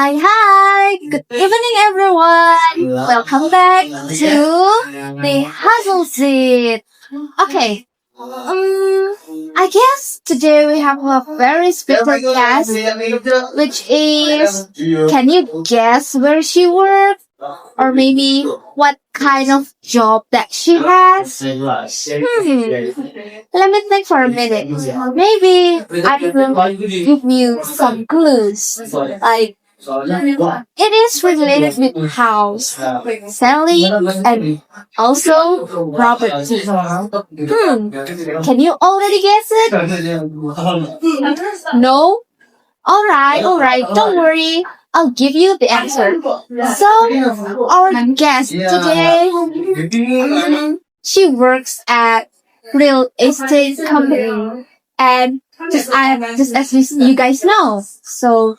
Hi, hi! Good evening, everyone! Welcome back to the Hustle Seat. Okay, I guess today we have a very special guest, which is, can you guess where she works? Or maybe what kind of job that she has? Let me think for a minute. Maybe I will give you some clues. Like, it is related with house, selling, and also property. Can you already guess it? No? Alright, don't worry. I'll give you the answer. So, our guest today, she works at real estate company. And just as you guys know, so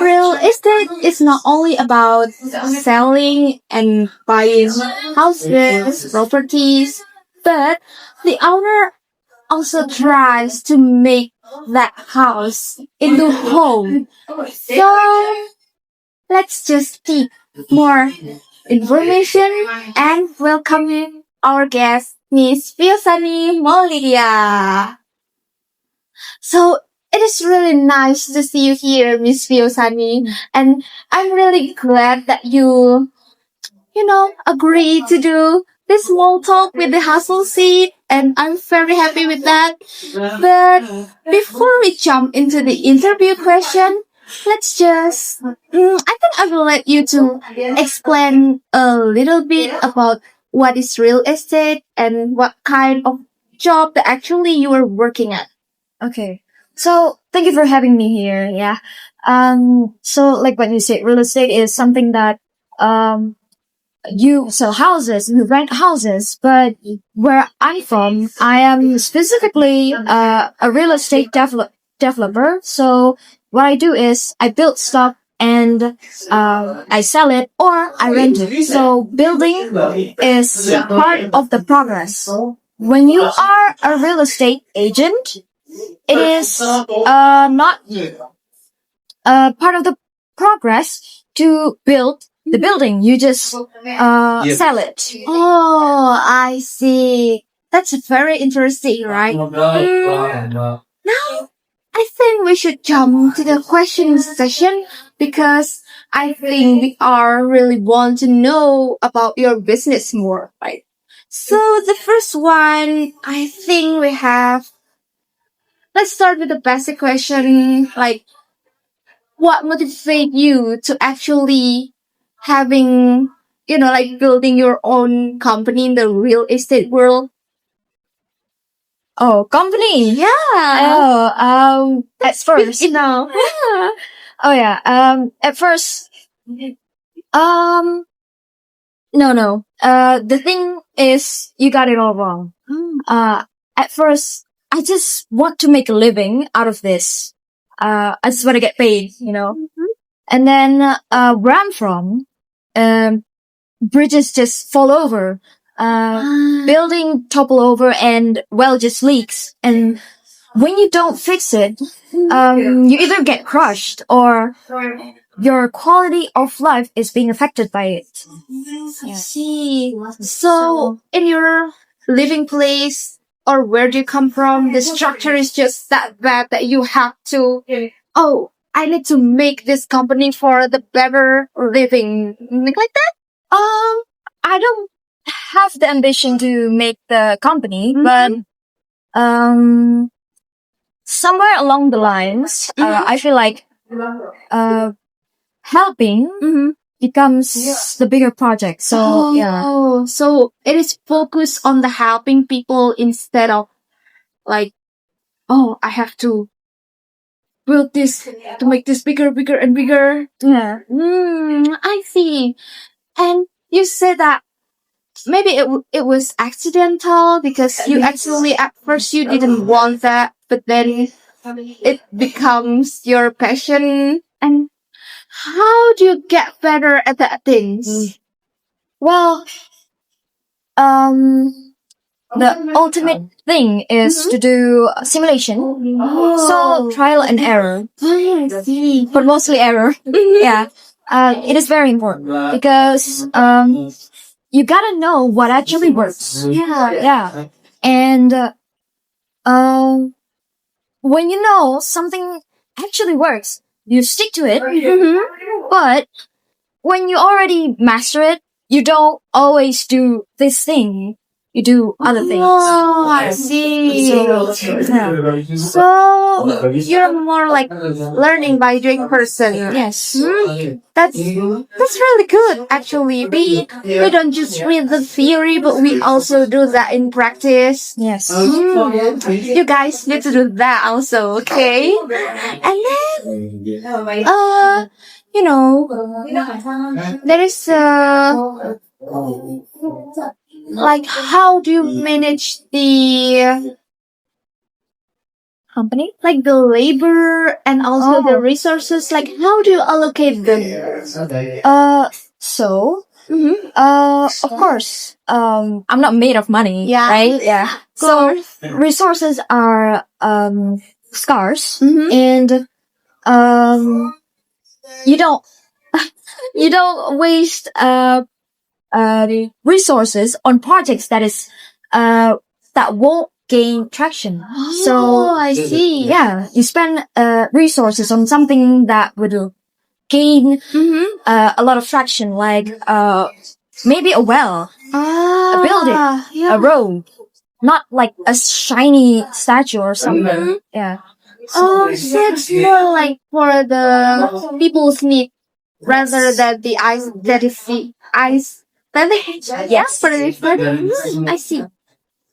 real estate is not only about selling and buying houses, properties, but the owner also tries to make that house into home. So let's just take more information and welcome our guest, Miss Fiosani Molidia. So it is really nice to see you here, Miss Fiosani, and I'm really glad that you agree to do this small talk with the hustle seat, and I'm very happy with that. But before we jump into the interview question, let's just, I think I will let you to explain a little bit about what is real estate and what kind of job that actually you are working at. Okay. So thank you for having me here. Yeah. So like when you say real estate is something that, you sell houses, you rent houses, but where I'm from, I am specifically, a real estate developer. So what I do is I build stuff and, I sell it or I rent it. So building is part of the progress. When you are a real estate agent, it is not part of the progress to build the building. You just sell it. Oh, I see. That's very interesting, right? Now, I think we should jump to the question session because I think we are really want to know about your business more, right? So the first one, I think we have, let's start with the basic question, like, what motivates you to actually having, like building your own company in the real estate world? Oh, company. Yeah. At first. Oh yeah. At first, um, no. The thing is, you got it all wrong. At first, I just want to make a living out of this. I just want to get paid. And then, where I'm from, bridges just fall over. Building topple over and well just leaks. And when you don't fix it, you either get crushed or your quality of life is being affected by it. I see. So, in your living place or where do you come from, the structure is just that bad that you have to, oh, I need to make this company for the better living. Like that? I don't have the ambition to make the company, but somewhere along the lines, I feel like helping becomes the bigger project. So yeah. So it is focused on the helping people instead of like, oh, I have to build this to make this bigger and bigger. Yeah. I see. And you said that maybe it was accidental because you actually at first you didn't want that, but then it becomes your passion. And how do you get better at that things? Well, the ultimate thing is to do simulation. So trial and error, I see. but mostly error. Yeah. It is very important because you gotta know what actually works. Yeah. And um, when you know something actually works, you stick to it. But when you already master it, you don't always do this thing. You do other things. Oh, I see. Yeah. So you're more like learning by doing person. Yes. That's really good. Actually, we don't just read the theory, but we also do that in practice. Yes. You guys need to do that also, okay? And then, you know, there is like how do you manage the Company? like the labor and also the resources? Like how do you allocate them? So, Mm-hmm. of course, I'm not made of money, Yeah. right? Yeah. So, resources are, scarce, and, you don't, you don't waste, resources on projects that won't gain traction. Oh, I see. Yeah, you spend, resources on something that would gain, a lot of traction, like, maybe a well, a building, a road, not like a shiny statue or something. Yeah. Oh, so it's more like for the people's need rather than the eyes that is the eyes. Yes, for the different. I see.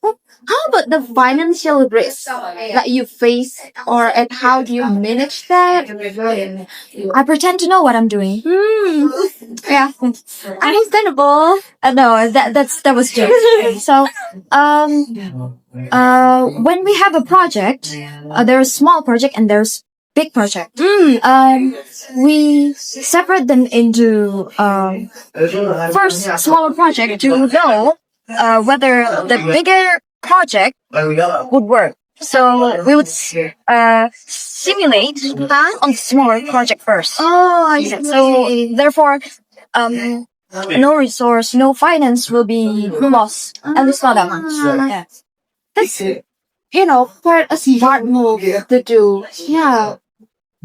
How about the financial risk that you face, or and how do you manage that? I pretend to know what I'm doing. Yeah, understandable. No, that was joke. So, when we have a project, there's small project and there's big project. We separate them into, first smaller project to know, whether the bigger project would work. So we would, simulate on the smaller project first. Oh, I see. So therefore, no resource, no finance will be lost, at least not that much. Yeah. That's quite a smart move to do. Yeah,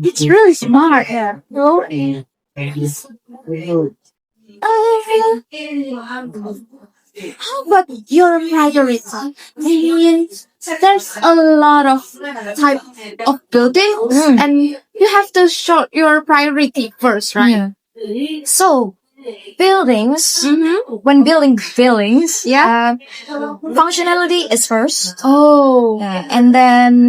it's really smart. Yeah. How about your priority? I mean, there's a lot of type of buildings, and you have to show your priority first, right? So, buildings, when building buildings, functionality is first. Oh. And then,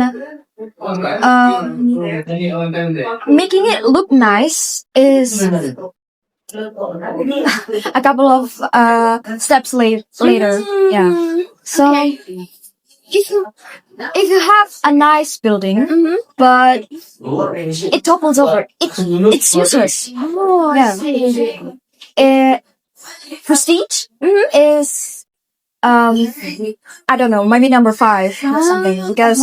making it look nice is a couple of, steps later. Yeah. So, if you have a nice building, but it topples over, it's useless. Oh, I see. Prestige is, I don't know, maybe number 5 or something, because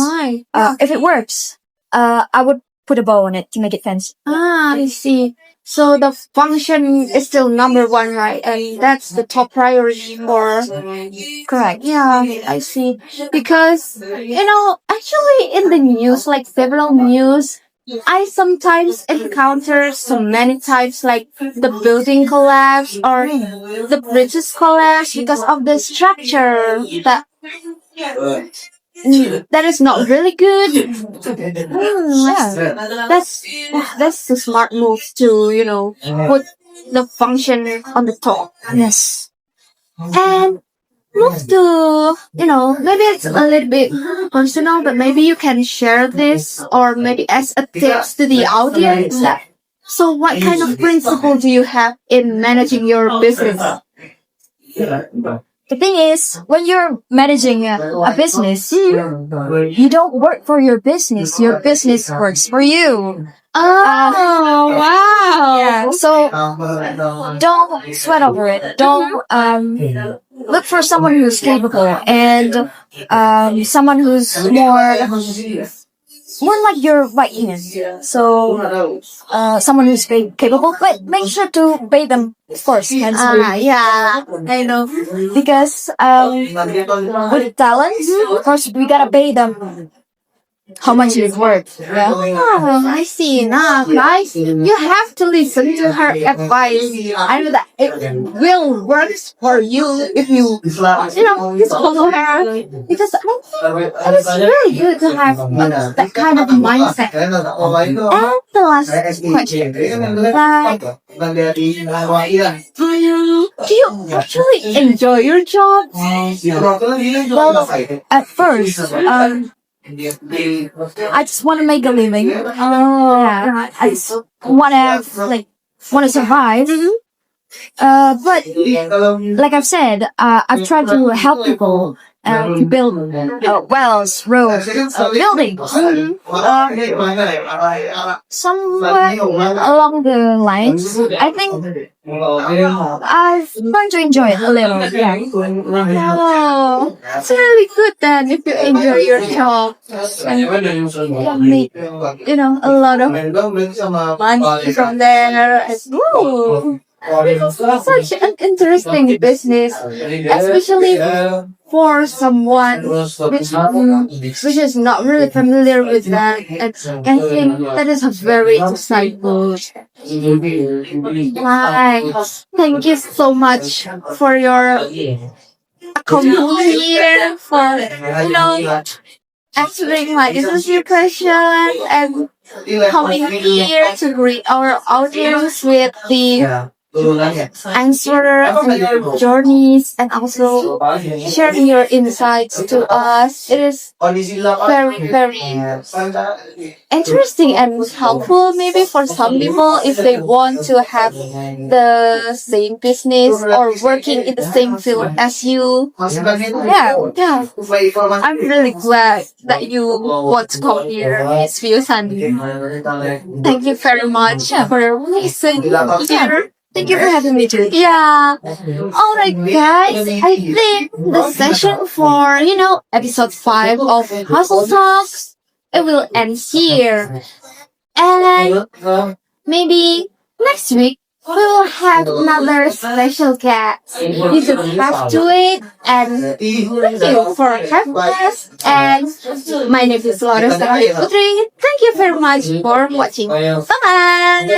if it works, I would put a bow on it to make it fancy. I see. So the function is still number 1, right? And that's the top priority for. Correct. Yeah, I see. Because actually in the news, like several news, I sometimes encounter so many times like the building collapse or the bridges collapse because of the structure that is not really good. That's the smart move to put the function on the top. Yes. And move to maybe it's a little bit personal, but maybe you can share this or maybe as a tips to the audience. So what kind of principle do you have in managing your business? The thing is, when you're managing a business, you don't work for your business. Your business works for you. Oh, wow. Yeah, so don't sweat over it. Don't look for someone who's capable and someone who's more like your right hand. So someone who's capable, but make sure to pay them first. Yeah, I know. Because with talent, of course, we gotta pay them how much it's worth. Yeah. Oh, I see. Now, guys, you have to listen to her advice. I know that it will work for you if you, just follow her. Because I think it is really good to have that kind of mindset. And the last question, do you actually enjoy your job? Well, at first, I just want to make a living. Yeah, I just want to survive. But like I've said, I've tried to help people to build wells, roads, buildings. Somewhere along the lines, I think I've learned to enjoy it a little. Yeah. Oh, it's really good then if you enjoy your job and can make, a lot of money from there. Ooh. Such an interesting business, especially for someone which is not really familiar with that. And I think that is a very insightful. Thank you so much for your coming here, for answering my interview question and coming here to greet our audience with the answer and your journeys and also sharing your insights to us. It is very, very interesting and helpful maybe for some people if they want to have the same business or working in the same field as you. Yeah. I'm really glad that you want to come here, Miss Sandy. Thank you very much for listening here. Thank you for having me too. Yeah. Alright, guys. I think the session for, episode 5 of Hustle Talks, it will end here. And maybe next week, we will have another special guest. You subscribe to it. And thank you for having us. And my name is Lauresta Putri. Thank you very much for watching. Bye-bye.